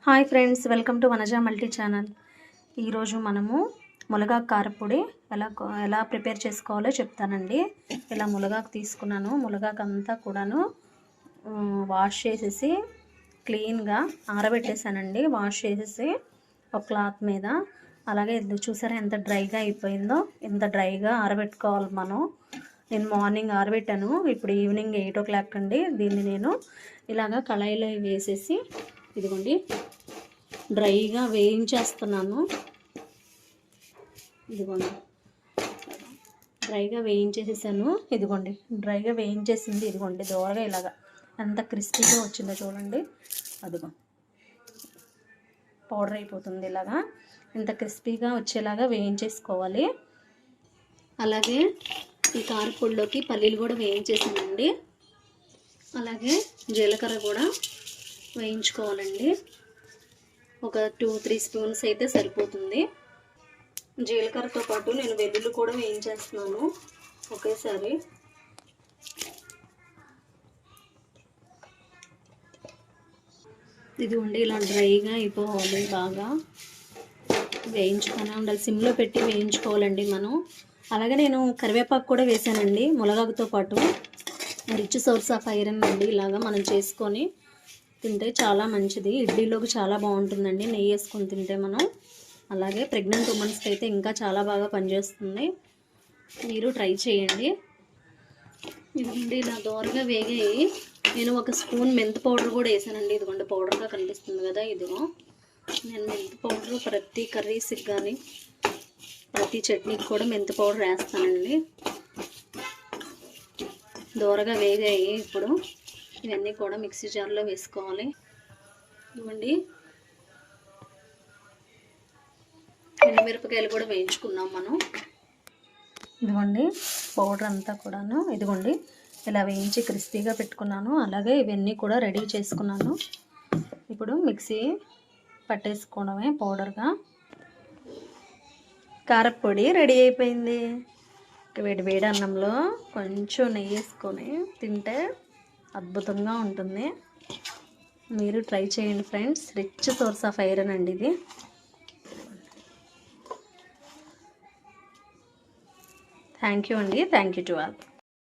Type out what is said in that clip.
Hi friends, welcome to Vanaja multi channel. ఈరోజు మనము మునగాకు కారపొడి ఎలా ప్రిపేర్ చేసుకోవాలో చెప్తానండి. ఇలా మునగాకు తీసుకున్నాను. మునగాకు అంతా కూడాను వాష్ చేసేసి క్లీన్గా ఆరబెట్టేసానండి. వాష్ చేసేసి ఒక క్లాత్ మీద అలాగే చూసారా ఎంత డ్రైగా అయిపోయిందో. ఇంత డ్రైగా ఆరబెట్టుకోవాలి మనం. నేను మార్నింగ్ ఆరబెట్టాను, ఇప్పుడు ఈవినింగ్ 8 o'clock అండి. దీన్ని నేను ఇలాగా కళాయిలో వేసేసి ఇదిగోండి డ్రైగా వేయించేస్తున్నాను. ఇదిగోండి డ్రైగా వేయించేసేసాను. ఇదిగోండి డ్రైగా వేయించేసింది. ఇదిగోండి దోరగా ఇలాగా ఎంత క్రిస్పీగా వచ్చిందో చూడండి. అదిగో పౌడర్ అయిపోతుంది. ఇలాగా ఇంత క్రిస్పీగా వచ్చేలాగా వేయించేసుకోవాలి. అలాగే ఈ కారపొడిలోకి పల్లీలు కూడా వేయించేసానండి. అలాగే జీలకర్ర కూడా వేయించుకోవాలండి. ఒక 2-3 స్పూన్స్ అయితే సరిపోతుంది. జీలకర్రతో పాటు నేను వెల్లుల్లి కూడా వేయించేస్తున్నాను ఒకేసారి. ఇది ఉండి ఇలా డ్రైగా అయిపోవాలి. బాగా వేయించుకొని ఉండాలి. సిమ్లో పెట్టి వేయించుకోవాలండి మనం. అలాగే నేను కరివేపాకు కూడా వేసానండి మునగాకుతో పాటు. రిచ్ సోర్స్ ఆఫ్ ఐరన్ అండి. ఇలాగా మనం చేసుకొని తింటే చాలా మంచిది. ఇడ్లీలోకి చాలా బాగుంటుందండి నెయ్యి వేసుకొని తింటే మనం. అలాగే ప్రెగ్నెంట్ ఉమెన్స్కి అయితే ఇంకా చాలా బాగా పనిచేస్తుంది. మీరు ట్రై చేయండి. ఇదిగోండి ఇలా దోరగా వేగాయి. నేను ఒక స్పూన్ మెంతి పౌడర్ కూడా వేసానండి. ఇదిగోండి పౌడర్గా కనిపిస్తుంది కదా. ఇదిగో నేను మెంతి పౌడర్ ప్రతి కర్రీస్కి కానీ ప్రతి చట్నీకి కూడా మెంతి పౌడర్ వేస్తానండి. దోరగా వేగాయి. ఇప్పుడు ఇవన్నీ కూడా మిక్సీ జార్లో వేసుకోవాలి. ఇవ్వండి ఎండుమిరపకాయలు కూడా వేయించుకున్నాం మనం. ఇదిగోండి పౌడర్ అంతా కూడాను ఇదిగోండి ఇలా వేయించి క్రిస్పీగా పెట్టుకున్నాను. అలాగే ఇవన్నీ కూడా రెడీ చేసుకున్నాను. ఇప్పుడు మిక్సీ పట్టేసుకోవడమే పౌడర్గా. కారపొడి రెడీ అయిపోయింది. వేడి వేడి అన్నంలో కొంచెం నెయ్యి వేసుకొని తింటే అద్భుతంగా ఉంటుంది. మీరు ట్రై చేయండి friends. Rich source of iron అండి ఇది. థ్యాంక్ యూ అండి. Thank you to all.